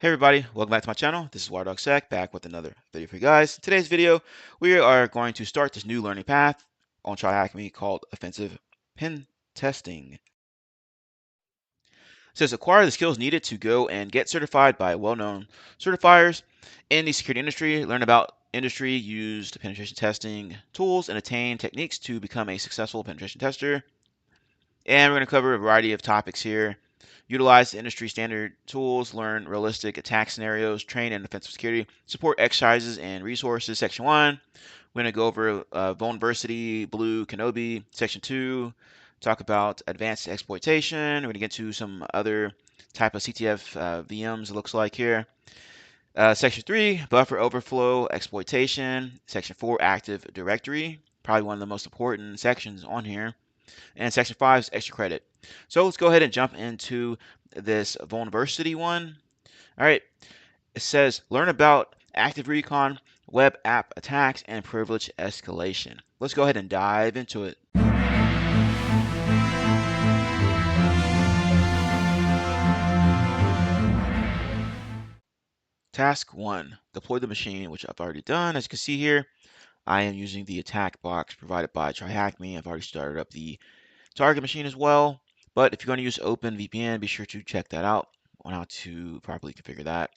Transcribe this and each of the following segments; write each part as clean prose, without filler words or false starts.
Hey everybody, welcome back to my channel. This is WaterDogSec back with another video for you guys. In today's video, we are going to start this new learning path on TryHackMe called Offensive Pen Testing. It says acquire the skills needed to go and get certified by well-known certifiers in the security industry, learn about industry-used penetration testing tools, and attain techniques to become a successful penetration tester. And we're going to cover a variety of topics here. Utilize the industry standard tools, learn realistic attack scenarios, train in offensive security, support exercises and resources. Section 1, we're going to go over Vulnerability, Blue, Kenobi. Section 2, talk about advanced exploitation. We're going to get to some other type of CTF VMs, it looks like here. Section 3, buffer overflow exploitation. Section 4, Active Directory. Probably one of the most important sections on here. And section 5 is extra credit. So let's go ahead and jump into this vulnerability one. All right, it says learn about active recon, web app attacks, and privilege escalation. Let's go ahead and dive into it. Task 1, deploy the machine, which I've already done. As you can see here, I am using the attack box provided by TryHackMe. I've already started up the target machine as well. But if you're going to use OpenVPN, be sure to check that out on how to properly configure that.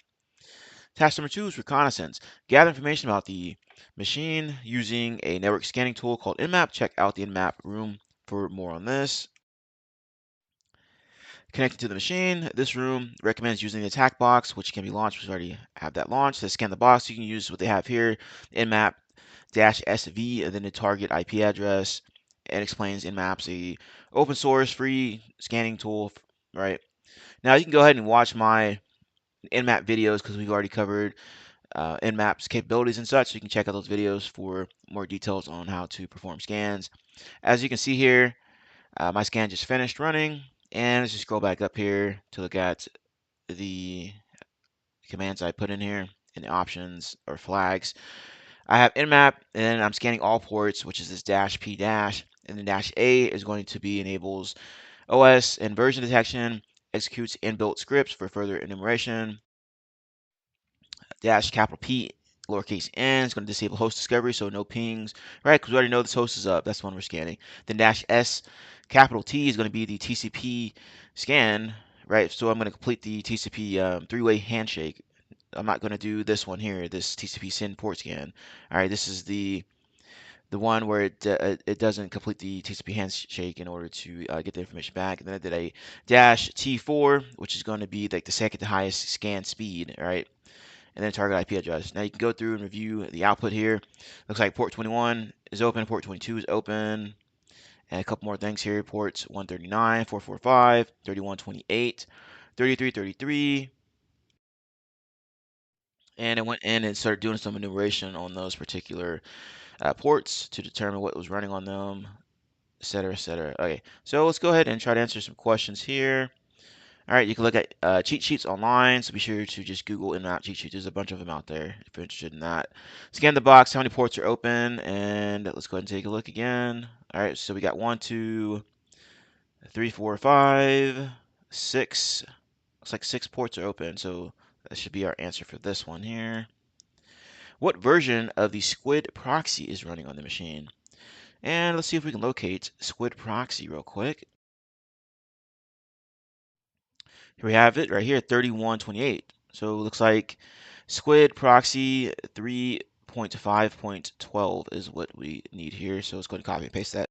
Task number 2 is reconnaissance. Gather information about the machine using a network scanning tool called Nmap. Check out the Nmap room for more on this. Connecting to the machine, this room recommends using the attack box, which can be launched. We already have that launched. To scan the box, you can use what they have here, Nmap-SV, and then the target IP address. It explains Nmap's a open source free scanning tool, right? Now you can go ahead and watch my Nmap videos because we've already covered Nmap's capabilities and such. So you can check out those videos for more details on how to perform scans. As you can see here, my scan just finished running. And let's just scroll back up here to look at the commands I put in here and the options or flags. I have Nmap, and then I'm scanning all ports, which is this dash P dash. And then dash A is going to be enables OS and version detection, executes inbuilt scripts for further enumeration. Dash capital P lowercase n is going to disable host discovery, so no pings, right? Because we already know this host is up. That's the one we're scanning. Then dash S capital T is going to be the TCP scan, right? So I'm going to complete the TCP three-way handshake. I'm not going to do this one here, this TCP SYN port scan. All right, this is the one where it doesn't complete the TCP handshake in order to get the information back. And then I did a dash T4, which is going to be like the second to highest scan speed, right? And then target IP address. Now you can go through and review the output here. Looks like port 21 is open, port 22 is open, and a couple more things here. Ports 139, 445, 3128, 3333, and it went in and started doing some enumeration on those particular ports to determine what was running on them, etc., etc. Okay, so let's go ahead and try to answer some questions here. All right, you can look at cheat sheets online, so be sure to just Google Nmap cheat sheets. There's a bunch of them out there if you're interested in that. Scan the box, how many ports are open, and let's go ahead and take a look again. All right, so we got 1, 2, 3, 4, 5, 6. Looks like 6 ports are open, so that should be our answer for this one here. What version of the Squid proxy is running on the machine? And let's see if we can locate Squid proxy real quick. Here we have it right here, 3128. So it looks like Squid proxy 3.5.12 is what we need here. So let's go and copy and paste that.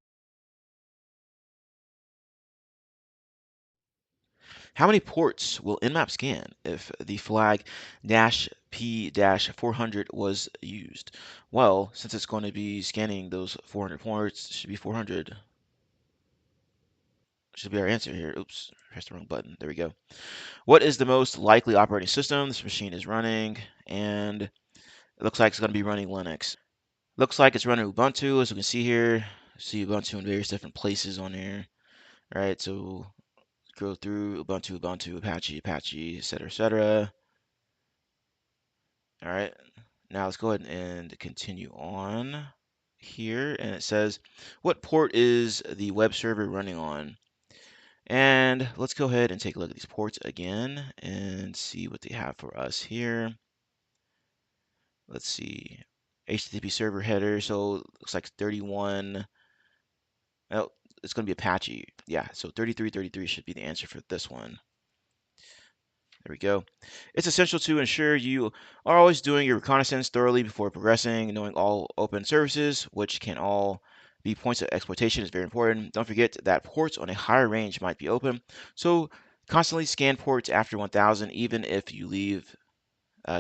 How many ports will Nmap scan if the flag dash P dash 400 was used? Well, since it's going to be scanning those 400 ports, it should be 400. Should be our answer here. Oops, pressed the wrong button. There we go. What is the most likely operating system this machine is running? And it looks like it's going to be running Linux. Looks like it's running Ubuntu, as we can see here. See Ubuntu in various different places on here. All right, so go through Ubuntu, Ubuntu, Apache, Apache, etc., etc. All right, now let's go ahead and continue on here. And it says, what port is the web server running on? And let's go ahead and take a look at these ports again and see what they have for us here. Let's see. HTTP server header. So it looks like 31. Oh, it's going to be Apache. Yeah, so 3333 should be the answer for this one. There we go. It's essential to ensure you are always doing your reconnaissance thoroughly before progressing. Knowing all open services, which can all be points of exploitation, is very important. Don't forget that ports on a higher range might be open, so constantly scan ports after 1000, even if you leave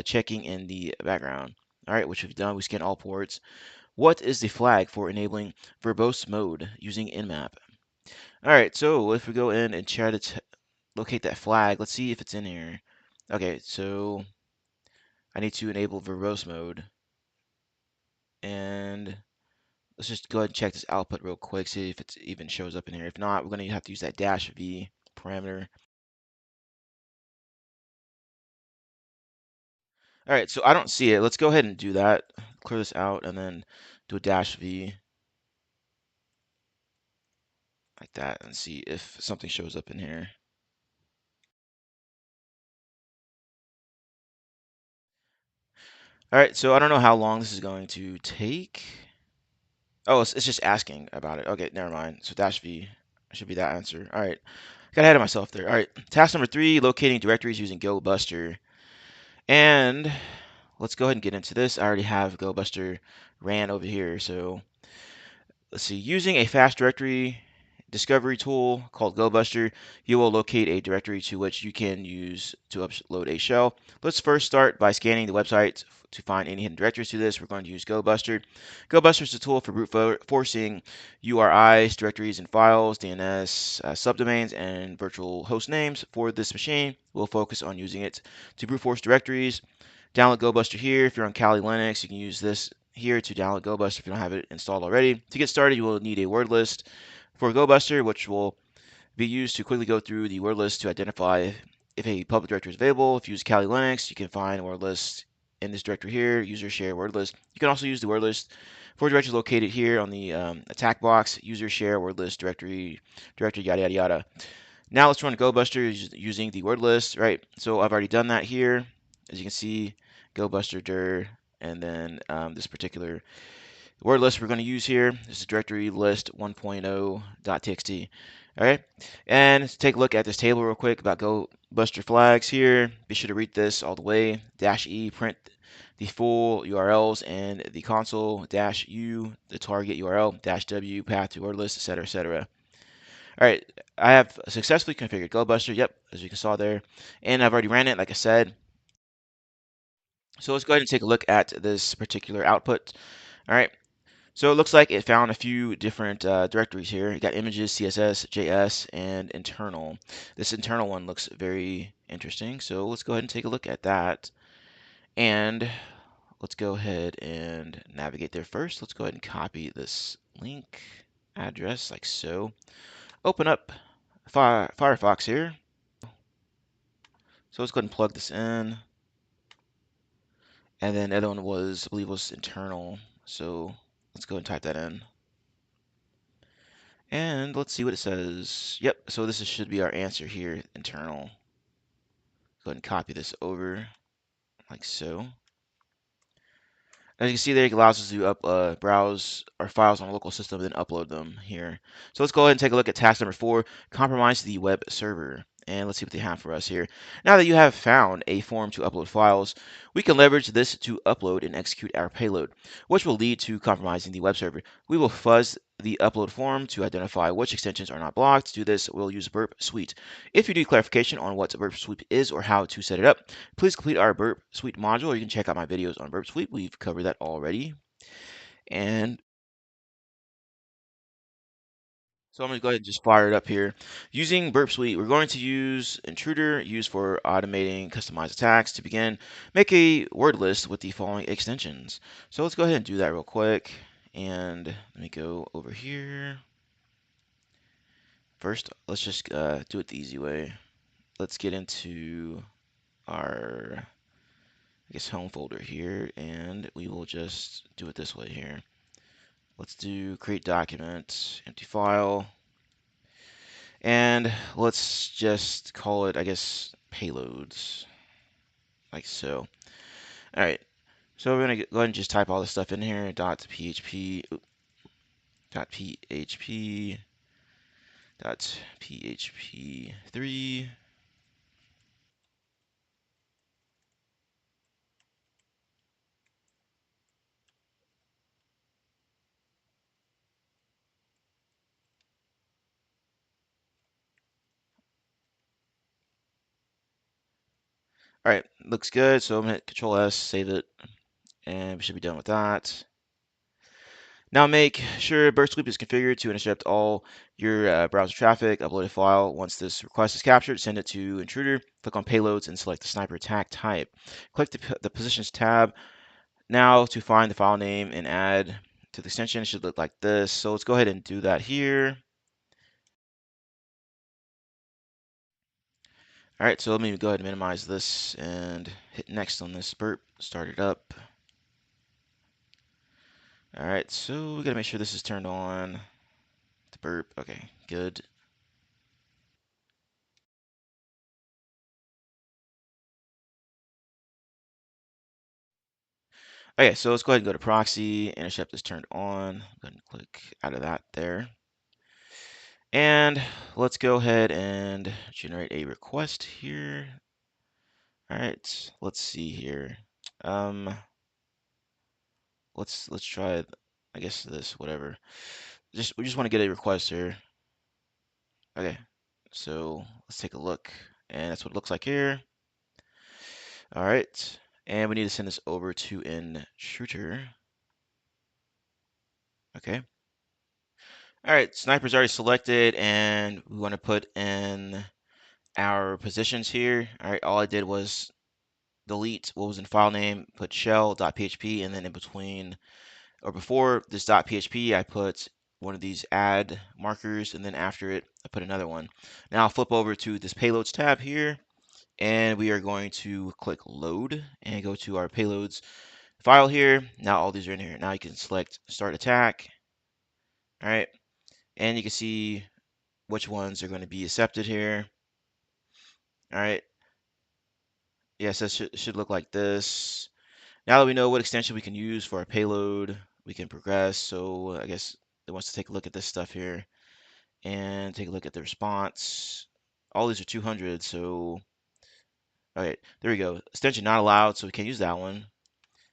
checking in the background. All right, which we've done. We scan all ports. What is the flag for enabling verbose mode using Nmap? All right, so if we go in and try to locate that flag, let's see if it's in here. Okay, so I need to enable verbose mode, and let's just go ahead and check this output real quick, see if it even shows up in here. If not, we're going to have to use that dash v parameter. All right, so I don't see it. Let's go ahead and do that. Clear this out and then do a dash v like that and see if something shows up in here. All right, so I don't know how long this is going to take. Oh, it's just asking about it. Okay, never mind. So dash v should be that answer. All right, got ahead of myself there. All right, task number 3, locating directories using GoBuster. And let's go ahead and get into this. I already have GoBuster ran over here. So let's see, using a fast directory discovery tool called GoBuster, you will locate a directory to which you can use to upload a shell. Let's first start by scanning the website to find any hidden directories to this. We're going to use GoBuster. GoBuster is a tool for brute forcing URIs, directories and files, DNS, subdomains, and virtual host names. For this machine, we'll focus on using it to brute force directories. Download GoBuster here. If you're on Kali Linux, you can use this here to download GoBuster if you don't have it installed already. To get started, you will need a word list for GoBuster, which will be used to quickly go through the word list to identify if a public directory is available. If you use Kali Linux, you can find a word list in this directory here, user share word list. You can also use the word list for directories located here on the attack box, user share word list directory, yada, yada, yada. Now let's run GoBuster using the word list, right? So I've already done that here. As you can see, GoBuster dir, and then this particular word list we're going to use here. This is directory list 1.0.txt. All right, and let's take a look at this table real quick about GoBuster flags here. Be sure to read this all the way. -E, print the full URLs and the console. -U, the target URL. -W, path to word list, etc., etc. All right, I have successfully configured GoBuster. Yep, as you saw there, and I've already ran it, like I said. So let's go ahead and take a look at this particular output. All right, so it looks like it found a few different directories here. You got images, CSS, JS, and internal. This internal one looks very interesting. So let's go ahead and take a look at that. And let's go ahead and navigate there first. Let's go ahead and copy this link address like so. Open up Firefox here. So let's go ahead and plug this in. And then the other one was, I believe, was internal. So let's go and type that in. And let's see what it says. Yep, so this should be our answer here, internal. Go ahead and copy this over like so. As you can see there, it allows us to browse our files on a local system and then upload them here. So let's go ahead and take a look at task number 4, compromise the web server. And let's see what they have for us here. Now that you have found a form to upload files, we can leverage this to upload and execute our payload, which will lead to compromising the web server. We will fuzz the upload form to identify which extensions are not blocked. To do this, we'll use Burp Suite. If you need clarification on what Burp Suite is or how to set it up, please complete our Burp Suite module, or you can check out my videos on Burp Suite. We've covered that already. And so I'm going to go ahead and just fire it up here. Using Burp Suite, we're going to use Intruder, used for automating customized attacks. To begin, make a word list with the following extensions. So let's go ahead and do that real quick. And let me go over here. First, let's just do it the easy way. Let's get into our, I guess, home folder here, and we will just do it this way here. Let's do create document, empty file, And let's just call it, I guess, payloads, like so. All right, so we're gonna go ahead and just type all this stuff in here. Dot .php, dot .php, dot .php3. All right, looks good. So I'm gonna hit Control S, save it, and we should be done with that. Now make sure Burst Loop is configured to intercept all your browser traffic. Upload a file. Once this request is captured, send it to Intruder. Click on Payloads and select the sniper attack type. Click the Positions tab now to find the file name and add to the extension. It should look like this. So let's go ahead and do that here. All right, so let me go ahead and minimize this and hit next on this burp. Start it up. All right, so we gotta make sure this is turned on. The burp. Okay, good. Okay, so let's go ahead and go to proxy. Intercept is turned on. Go ahead and click out of that there. And let's go ahead and generate a request here. All right, let's see here. Um, let's try, I guess this, whatever. We just want to get a request here. Okay, so let's take a look, and that's what it looks like here. All right, and we need to send this over to Intruder. Okay. All right, sniper's already selected, and we want to put in our positions here. All right, all I did was delete what was in file name, put shell.php, and then in between or before this .php, I put one of these add markers, and then after it, I put another one. Now I'll flip over to this payloads tab here, and we are going to click load and go to our payloads file here. Now all these are in here. Now you can select start attack. All right, and you can see which ones are going to be accepted here. All right, yes, that should look like this. Now that we know what extension we can use for our payload, we can progress. So I guess it wants to take a look at this stuff here and take a look at the response. All these are 200, so all right, there we go. Extension not allowed, so we can't use that one.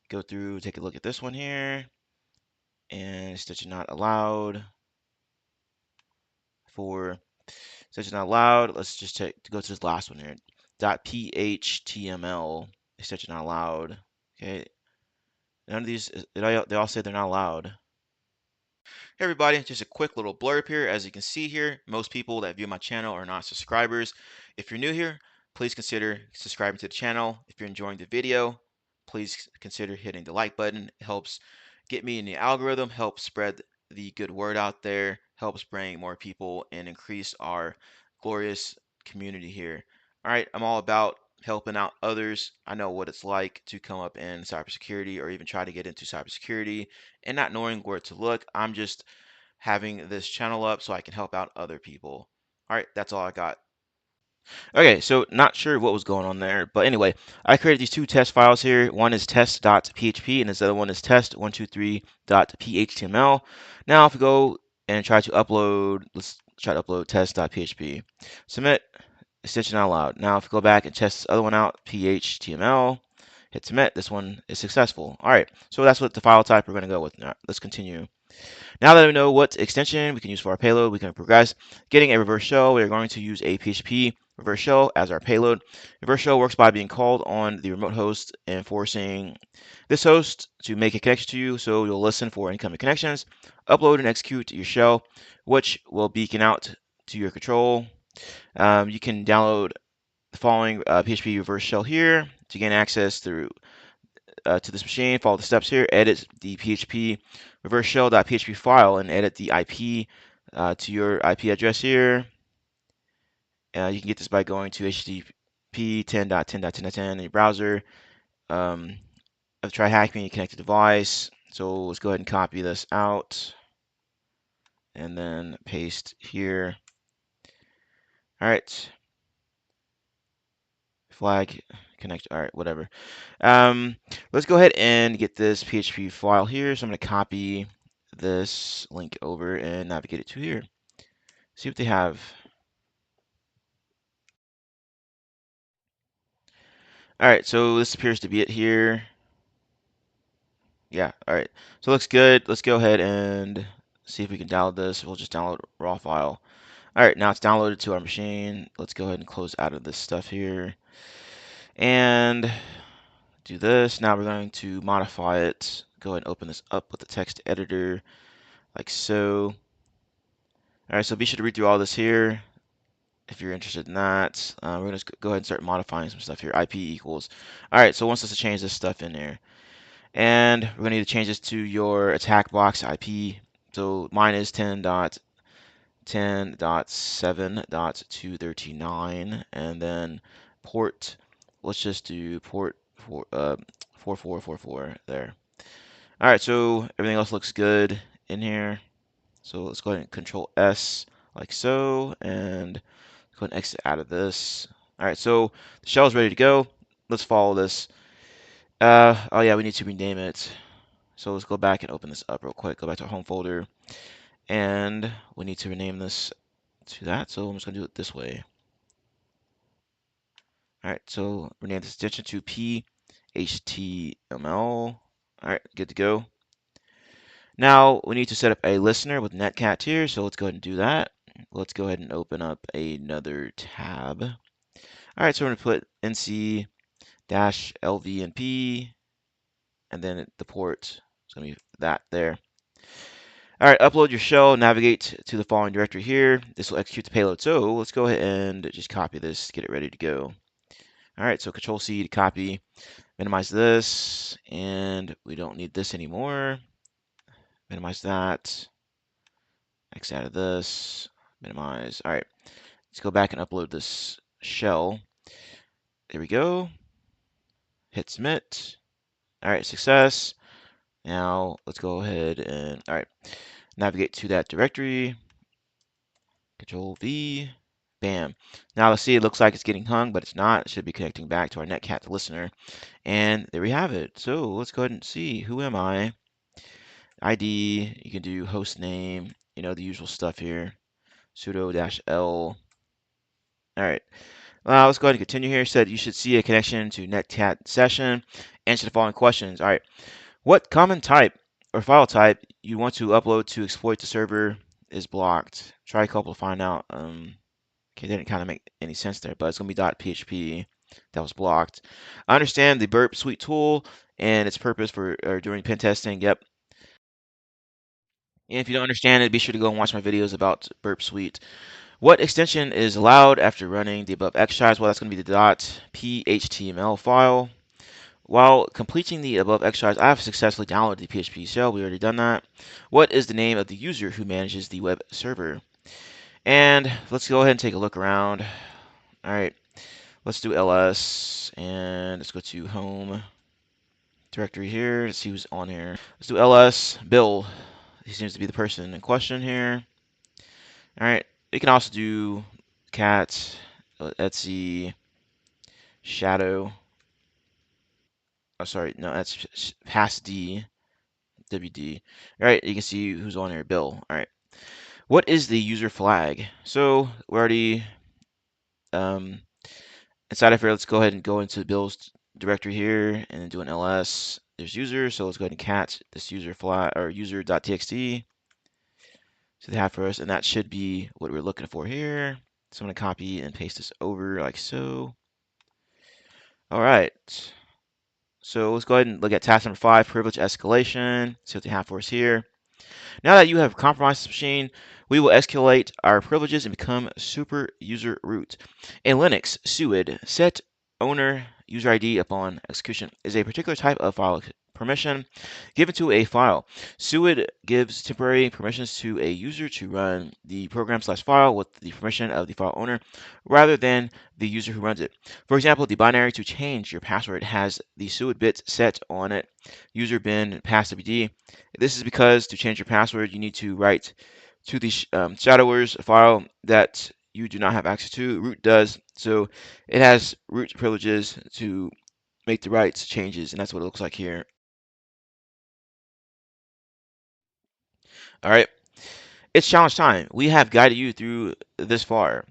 Go through, take a look at this one here, and extension not allowed for extension not allowed. Let's just go to this last one here. .phtml extension not allowed. Okay, none of these they all say they're not allowed. Hey everybody, just a quick little blurb here. As you can see here, most people that view my channel are not subscribers. If you're new here, please consider subscribing to the channel. If you're enjoying the video, please consider hitting the like button. It helps get me in the algorithm, helps spread the good word out there, helps bring more people and increase our glorious community here. All right, I'm all about helping out others. I know what it's like to come up in cybersecurity or even try to get into cybersecurity and not knowing where to look. I'm just having this channel up so I can help out other people. All right, that's all I got. Okay, so not sure what was going on there, but anyway, I created these two test files here. One is test.php and this other one is test123.phtml. Now, if we go and try to upload, let's try to upload test.php. Submit, extension not allowed. Now, if we go back and test this other one out, phtml, hit submit, this one is successful. All right, so that's what the file type we're going to go with. Now, let's continue. Now that we know what extension we can use for our payload, we can progress. Getting a reverse shell, we are going to use a PHP reverse shell as our payload. Reverse shell works by being called on the remote host and forcing this host to make a connection to you, so you'll listen for incoming connections, upload and execute your shell, which will beacon out to your control. You can download the following PHP reverse shell here to gain access through to this machine, follow the steps here, edit the PHP reverse shell.php file, and edit the IP to your IP address here. You can get this by going to http 10.10.10.10 in your browser. Try hacking a connected device. So let's go ahead and copy this out and then paste here. All right, flag connect. All right, whatever. Let's go ahead and get this PHP file here. So I'm going to copy this link over and navigate it to here. See what they have. All right, so this appears to be it here. Yeah, all right. So it looks good. Let's go ahead and see if we can download this. We'll just download raw file. All right, now it's downloaded to our machine. Let's go ahead and close out of this stuff here and do this. Now we're going to modify it. Go ahead and open this up with the text editor like so. All right, so be sure to read through all this here if you're interested in that. We're going to go ahead and start modifying some stuff here. IP equals. All right, so it wants us to change this stuff in there. And we're going to need to change this to your attack box IP. So mine is 10.10.7.239, and then port, let's just do port 4444 there. All right, so everything else looks good in here. So let's go ahead and Control S like so, and go ahead and exit out of this. All right, so the shell is ready to go. Let's follow this. Oh yeah, we need to rename it. So let's go back and open this up real quick. Go back to our home folder, and we need to rename this to that. So I'm just gonna do it this way. All right, so rename this extension to PHTML. All right, good to go. Now we need to set up a listener with Netcat here. So let's go ahead and do that. Let's go ahead and open up another tab. All right, so we're gonna put NC-LVNP, and then the port. It's gonna be that there. All right, upload your shell, navigate to the following directory here. This will execute the payload. So let's go ahead and just copy this, get it ready to go. All right, so Control C to copy, minimize this, and we don't need this anymore. Minimize that, X out of this, minimize. All right, let's go back and upload this shell. There we go. Hit submit. All right, success. Now let's go ahead and, all right, navigate to that directory. Control V, bam. Now let's see, it looks like it's getting hung, but it's not. It should be connecting back to our Netcat listener. And there we have it. So let's go ahead and see, who am I? ID, you can do host name, the usual stuff here. Sudo-L. All right. Let's go ahead and continue here. It said you should see a connection to Netcat session. Answer the following questions. All right. What common type or file type you want to upload to exploit the server is blocked? Try a couple to find out. Okay, didn't kind of make any sense there, but it's going to be .php that was blocked. I understand the Burp Suite tool and its purpose for doing pen testing. Yep. And if you don't understand it, be sure to go and watch my videos about Burp Suite. What extension is allowed after running the above exercise? Well, that's going to be the .phtml file. While completing the above exercise, I have successfully downloaded the PHP shell. We already done that. What is the name of the user who manages the web server? And let's go ahead and take a look around. All right, let's do ls, and let's go to home directory here. Let's see who's on here. Let's do ls, Bill. He seems to be the person in question here. All right, you can also do cat, Etsy, shadow. Oh, sorry, no, that's pass D, WD. All right, you can see who's on here, Bill. All right, what is the user flag? So we already inside of here. Let's go ahead and go into Bill's directory here and then do an ls. There's user, so let's go ahead and cat this user flag or user.txt. So they have for us, and that should be what we're looking for here. So I'm going to copy and paste this over like so. All right. So let's go ahead and look at task number 5, privilege escalation. See what they have for us here. Now that you have compromised this machine, we will escalate our privileges and become super user root. In Linux, suid set owner user ID upon execution is a particular type of file permission given to a file. Suid gives temporary permissions to a user to run the program/file with the permission of the file owner rather than the user who runs it. For example, the binary to change your password has the suid bit set on it, user bin passwd. This is because to change your password, you need to write to the shadowers file that you do not have access to, root does. So it has root privileges to make the rights changes, and that's what it looks like here. All right, it's challenge time. We have guided you through this far.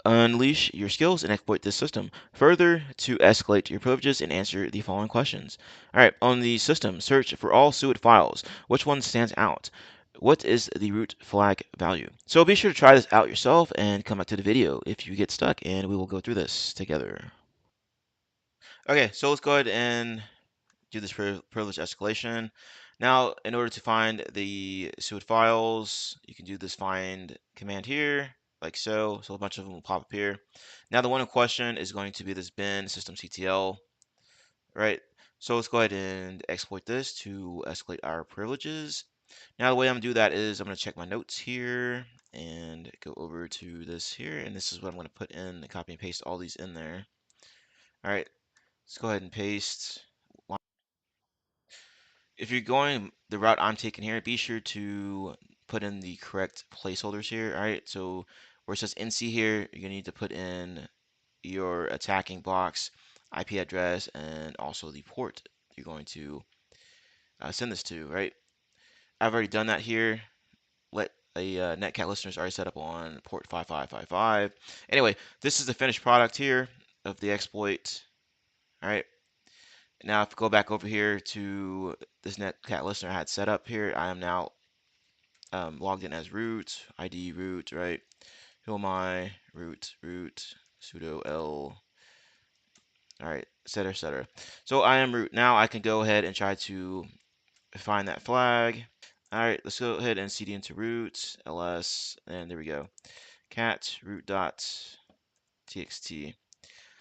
Unleash your skills and exploit this system further to escalate your privileges and answer the following questions. All right, on the system, search for all SUID files. Which one stands out? What is the root flag value? So be sure to try this out yourself and come back to the video if you get stuck, and we will go through this together. Okay, so let's go ahead and do this privilege escalation. Now, in order to find the SUID files, you can do this find command here, like so. So a bunch of them will pop up here. Now, the one in question is going to be this bin systemctl, right? So let's go ahead and exploit this to escalate our privileges. Now, the way I'm gonna do that is I'm gonna check my notes here and go over to this here, and this is what I'm gonna put in, copy and paste all these in there. All right, let's go ahead and paste. If you're going the route I'm taking here, be sure to put in the correct placeholders here. All right, so where it says NC here, you're gonna need to put in your attacking box, IP address, and also the port you're going to send this to. Right, I've already done that here. Let a Netcat listeners already set up on port 5555. Anyway, this is the finished product here of the exploit. All right. Now, if we go back over here to this Netcat listener I had set up here, I am now logged in as root, ID root, right? Who am I? Root, sudo L, all right, et cetera, et cetera. So I am root. Now I can go ahead and try to find that flag. All right, let's go ahead and cd into root, ls, and there we go. Cat root dot txt.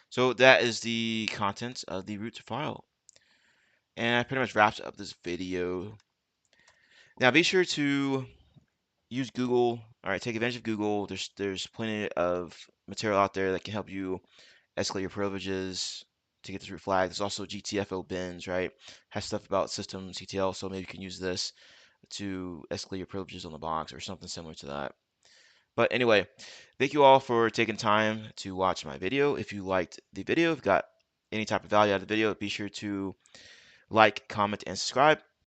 So that is the contents of the root file. And that pretty much wraps up this video. Now be sure to use Google. All right, take advantage of Google. There's plenty of material out there that can help you escalate your privileges to get this root flag. There's also GTFO bins, right? Has stuff about systemctl, so maybe you can use this to escalate your privileges on the box or something similar to that. But anyway, thank you all for taking time to watch my video. If you liked the video, if you got any type of value out of the video, be sure to like, comment, and subscribe.